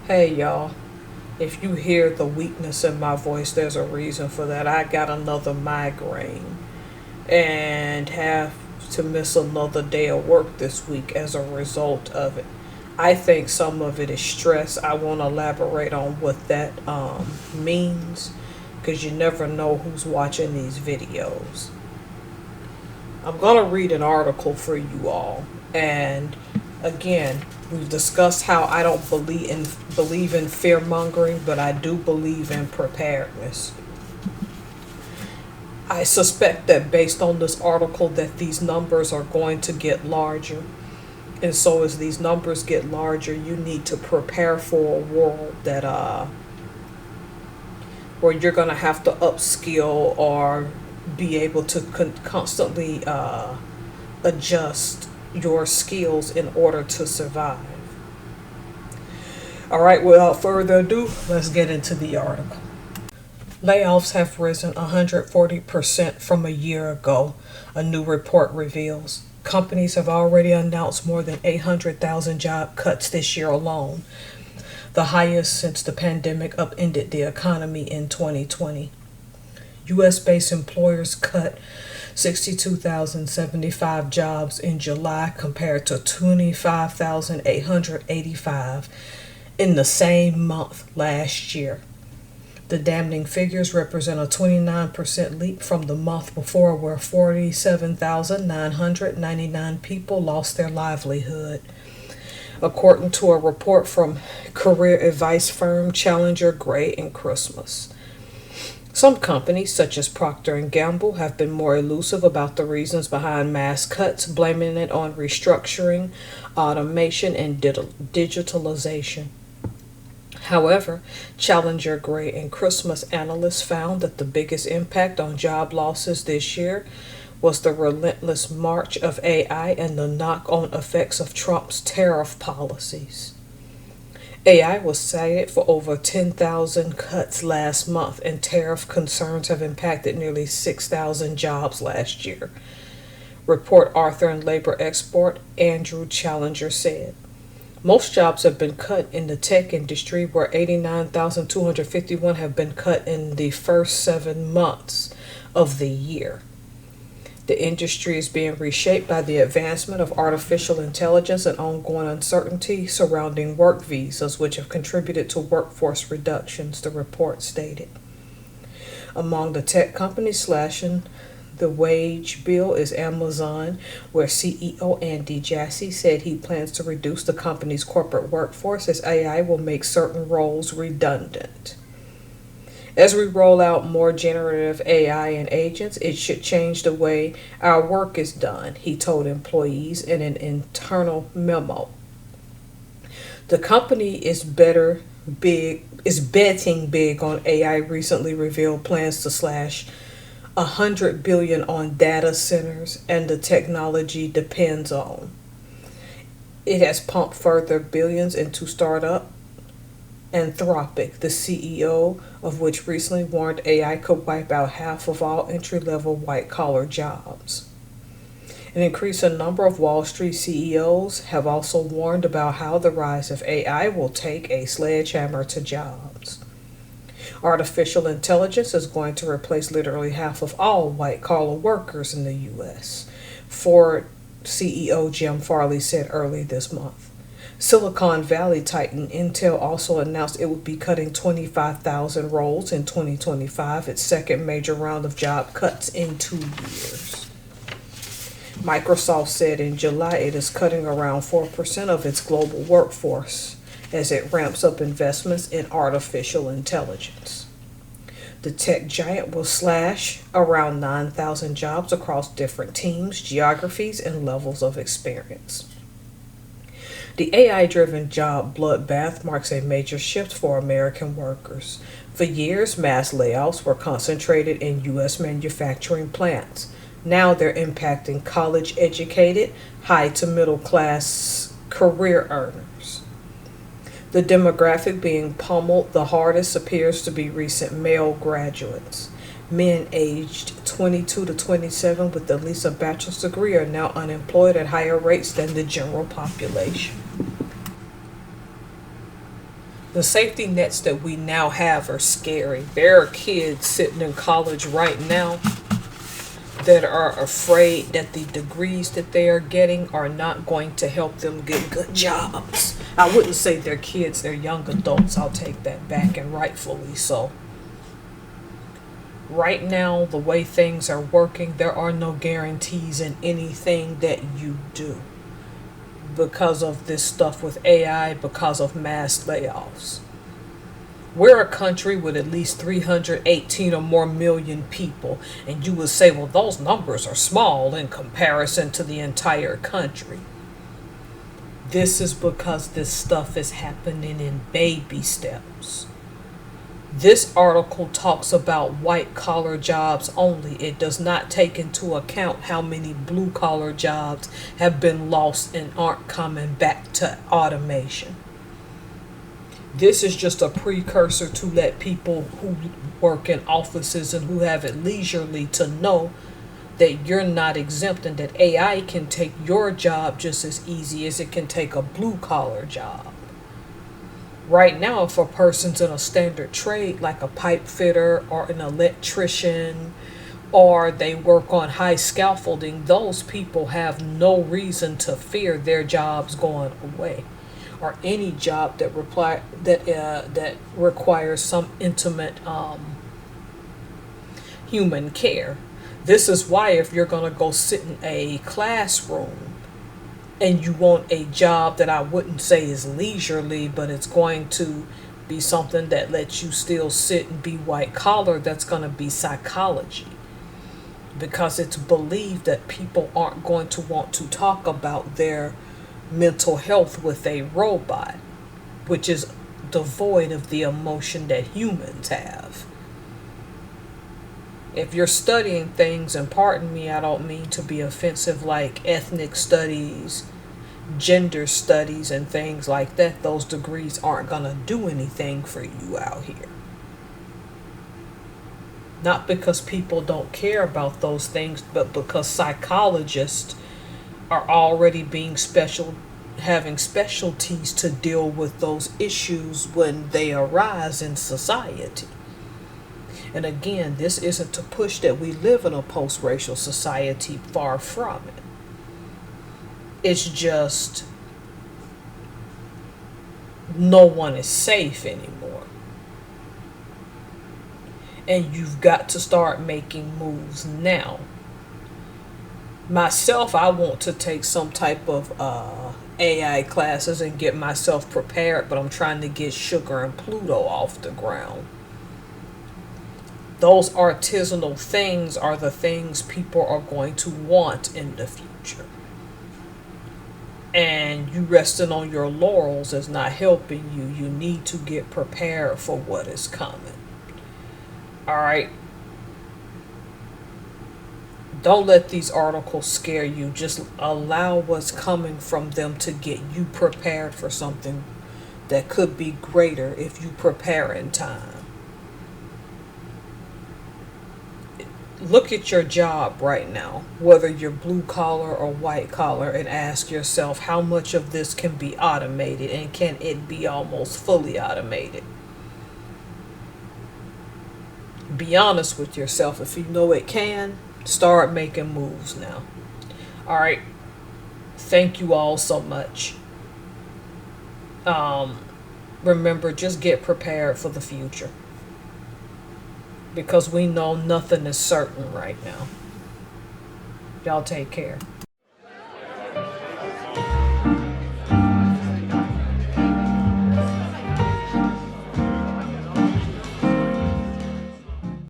Hey y'all, if you hear the weakness in my voice, there's a reason for that. I got another migraine and have to miss another day of work this week as a result of it. I think some of it is stress. I won't elaborate on what that means because you never know who's watching these videos. I'm going to read an article for you all. And again, we've discussed how I don't believe in fear mongering, but I do believe in preparedness. I suspect that based on this article that these numbers are going to get larger. And so as these numbers get larger, you need to prepare for a world that where you're going to have to upskill or be able to constantly adjust your skills in order to survive. All right, without further ado, let's get into the article. Layoffs have risen 140% from a year ago, a new report reveals. Companies have already announced more than 800,000 job cuts this year alone, the highest since the pandemic upended the economy in 2020. U.S.-based employers cut 62,075 jobs in July compared to 25,885 in the same month last year. The damning figures represent a 29% leap from the month before, where 47,999 people lost their livelihood, according to a report from career advice firm Challenger Gray and Christmas. Some companies, such as Procter & Gamble, have been more elusive about the reasons behind mass cuts, blaming it on restructuring, automation, and digitalization. However, Challenger Gray and Christmas analysts found that the biggest impact on job losses this year was the relentless march of AI and the knock-on effects of Trump's tariff policies. AI was cited for over 10,000 cuts last month, and tariff concerns have impacted nearly 6,000 jobs last year, report author and labor expert Andrew Challenger said. Most jobs have been cut in the tech industry, where 89,251 have been cut in the first 7 months of the year. The industry is being reshaped by the advancement of artificial intelligence and ongoing uncertainty surrounding work visas, which have contributed to workforce reductions, the report stated. Among the tech companies slashing the wage bill is Amazon, where CEO Andy Jassy said he plans to reduce the company's corporate workforce as AI will make certain roles redundant. As we roll out more generative AI and agents, it should change the way our work is done, he told employees in an internal memo. The company is betting big on AI, recently revealed plans to slash $100 billion on data centers and the technology depends on. It has pumped further billions into startup Anthropic, the CEO of which recently warned AI could wipe out half of all entry-level white-collar jobs. An increasing number of Wall Street CEOs have also warned about how the rise of AI will take a sledgehammer to jobs. Artificial intelligence is going to replace literally half of all white-collar workers in the U.S., Ford CEO Jim Farley said early this month. Silicon Valley titan Intel also announced it would be cutting 25,000 roles in 2025, its second major round of job cuts in 2 years. Microsoft said in July it is cutting around 4% of its global workforce as it ramps up investments in artificial intelligence. The tech giant will slash around 9,000 jobs across different teams, geographies, and levels of experience. The AI-driven job bloodbath marks a major shift for American workers. For years, mass layoffs were concentrated in U.S. manufacturing plants. Now they're impacting college-educated, high to middle-class career earners. The demographic being pummeled the hardest appears to be recent male graduates. Men aged 22 to 27 with at least a bachelor's degree are now unemployed at higher rates than the general population. The safety nets that we now have are scary. There are kids sitting in college right now that are afraid that the degrees that they are getting are not going to help them get good jobs. I wouldn't say they're kids, they're young adults. I'll take that back, and rightfully so. Right now, the way things are working, there are no guarantees in anything that you do because of this stuff with AI, because of mass layoffs. We're a country with at least 318 or more million people, and you would say, well, those numbers are small in comparison to the entire country. This is because this stuff is happening in baby steps. This article talks about white collar jobs only. It does not take into account how many blue collar jobs have been lost and aren't coming back to automation. This is just a precursor to let people who work in offices and who have it leisurely to know that you're not exempt and that AI can take your job just as easy as it can take a blue collar job. Right now, if a person's in a standard trade like a pipe fitter or an electrician, or they work on high scaffolding, those people have no reason to fear their jobs going away, or any job that requires some intimate human care. This is why if you're going to go sit in a classroom and you want a job that I wouldn't say is leisurely, but it's going to be something that lets you still sit and be white collar, that's going to be psychology. Because it's believed that people aren't going to want to talk about their mental health with a robot, which is devoid of the emotion that humans have. If you're studying things, and pardon me, I don't mean to be offensive, like ethnic studies, gender studies, and things like that, those degrees aren't going to do anything for you out here. Not because people don't care about those things, but because psychologists are already having specialties to deal with those issues when they arise in society. And again, this isn't to push that we live in a post-racial society, far from it. It's just no one is safe anymore. And you've got to start making moves now. Myself, I want to take some type of AI classes and get myself prepared, but I'm trying to get Sugar and Pluto off the ground. Those artisanal things are the things people are going to want in the future. And you resting on your laurels is not helping you. You need to get prepared for what is coming. Alright? Don't let these articles scare you. Just allow what's coming from them to get you prepared for something that could be greater if you prepare in time. Look at your job right now, whether you're blue collar or white collar, and ask yourself how much of this can be automated, and can it be almost fully automated? Be honest with yourself. If you know it can, start making moves now. All right. Thank you all so much. Remember, just get prepared for the future. Because we know nothing is certain right now. Y'all take care.